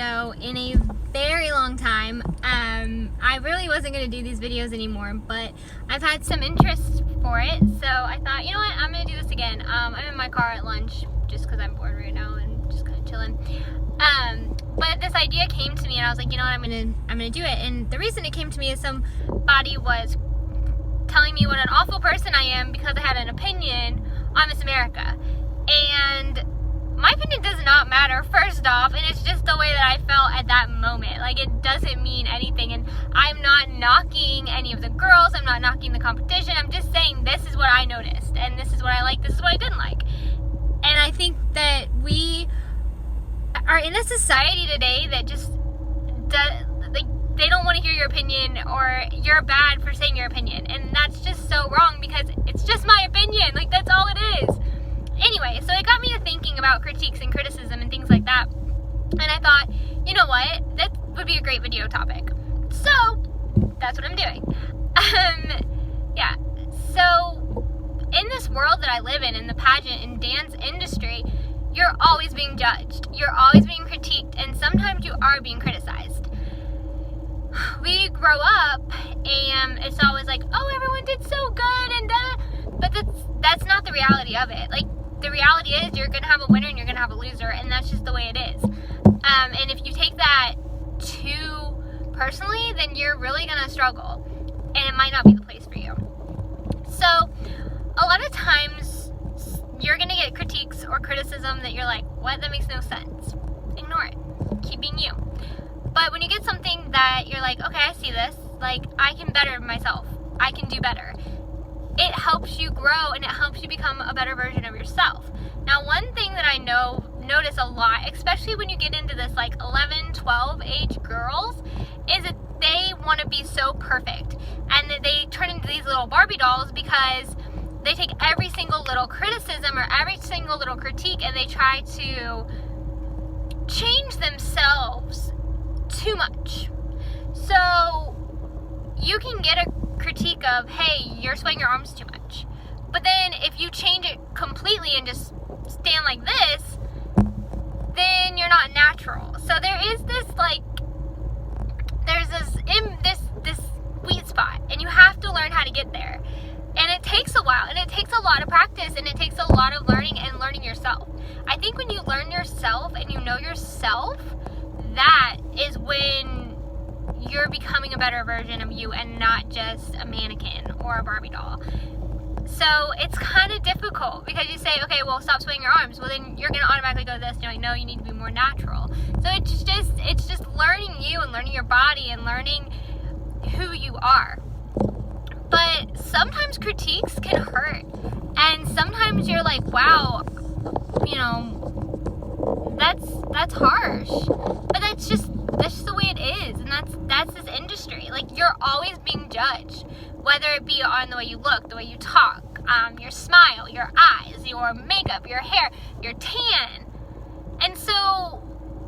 video in a very long time. I really wasn't going to do these videos anymore, but I've had some interest for it, so I thought, you know what, I'm going to do this again. I'm in my car at lunch just because I'm bored right now and just kind of chilling. But this idea came to me and I was like, you know what, I'm gonna do it. And the reason it came to me is somebody was telling me what an awful person I am because I had an opinion on Miss America. And my opinion does not matter, first off, and it's just the way that I felt at that moment. Like, it doesn't mean anything, and I'm not knocking any of the girls, I'm not knocking the competition, I'm just saying this is what I noticed, and this is what I liked, this is what I didn't like. And I think that we are in a society today that just they don't want to hear your opinion, or you're bad for saying your opinion, and that's just so wrong because it's just my opinion. Like, that's all it is. Anyway, so it got me to thinking about critiques and criticism and things like that, and I thought, you know what, that would be a great video topic. So that's what I'm doing. Yeah. So in this world that I live in the pageant and dance industry, you're always being judged. You're always being critiqued, and sometimes you are being criticized. We grow up, and it's always like, oh, everyone did so good, and but that's not the reality of it. Like, the reality is you're gonna have a winner and you're gonna have a loser, and that's just the way it is. And if you take that too personally, then you're really gonna struggle, and it might not be the place for you. So a lot of times you're gonna get critiques or criticism that you're like, what? That makes no sense. Ignore it. Keep being you. But when you get something that you're like, okay, I see this, like, I can better myself, I can do better, it helps you grow and it helps you become a better version of yourself. Now, one thing that I notice a lot, especially when you get into this like 11, 12 age girls, is that they want to be so perfect, and that they turn into these little Barbie dolls because they take every single little criticism or every single little critique and they try to change themselves too much. So you can get a critique of, hey, you're swaying your arms too much, but then if you change it completely and just stand like this, then you're not natural. So there is this, like, there's this sweet spot, and you have to learn how to get there, and it takes a while, and it takes a lot of practice, and it takes a lot of learning and learning yourself. I think when you learn yourself and you know yourself, that is when you're becoming a better version of you and not just a mannequin or a Barbie doll. So it's kind of difficult because you say, okay, well, stop swaying your arms. Well, then you're going to automatically go to this. You're like, no, you need to be more natural. So it's just learning you and learning your body and learning who you are. But sometimes critiques can hurt. And sometimes you're like, wow, you know, that's harsh. But that's just the way it is, and that's this industry. Like, you're always being judged, whether it be on the way you look, the way you talk, your smile, your eyes, your makeup, your hair, your tan. And so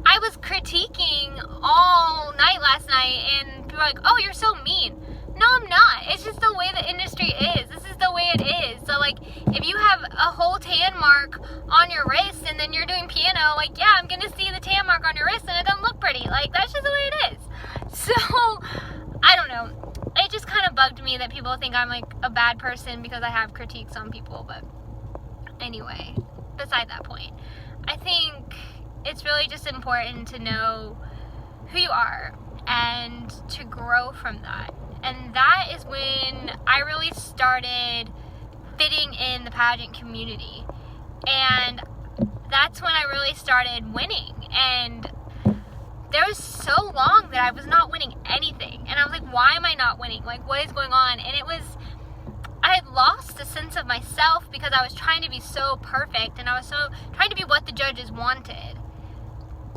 I was critiquing all night last night, and people were like, oh, you're so mean. No, I'm not. It's just the way the industry is. This is the way it is. So, like, if you have a whole tan mark on your wrist and then you're doing piano, like, yeah, I'm going to see the tan mark on your wrist and it doesn't look pretty. Like, that's just the way it is. So, I don't know. It just kind of bugged me that people think I'm, like, a bad person because I have critiques on people. But anyway, beside that point, I think it's really just important to know who you are and to grow from that. And that is when I really started fitting in the pageant community. And that's when I really started winning. And there was so long that I was not winning anything. And I was like, why am I not winning? Like, what is going on? And I had lost a sense of myself because I was trying to be so perfect. And I was so trying to be what the judges wanted.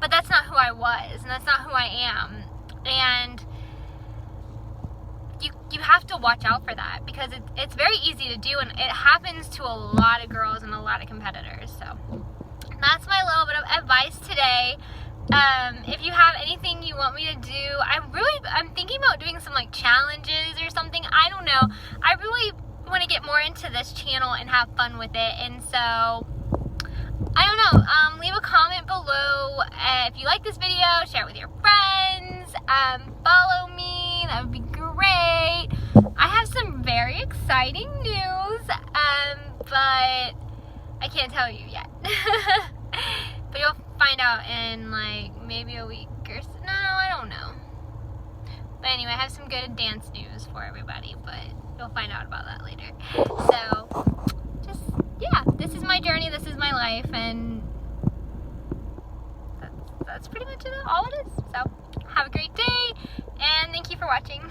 But that's not who I was. And that's not who I am. And you have to watch out for that because it's very easy to do, and it happens to a lot of girls and a lot of competitors. So that's my little bit of advice today. If you have anything you want me to do, I'm thinking about doing some like challenges or something. I don't know. I really want to get more into this channel and have fun with it, and so I don't know. Leave a comment below If you like this video, share it with your friends. Follow me. That would be great. I have some very exciting news, but I can't tell you yet. But you'll find out in like maybe a week or so. No, I don't know. But anyway, I have some good dance news for everybody, but you'll find out about that later. So, just, yeah, this is my journey, this is my life, and that's pretty much all it is. So, have a great day, and thank you for watching.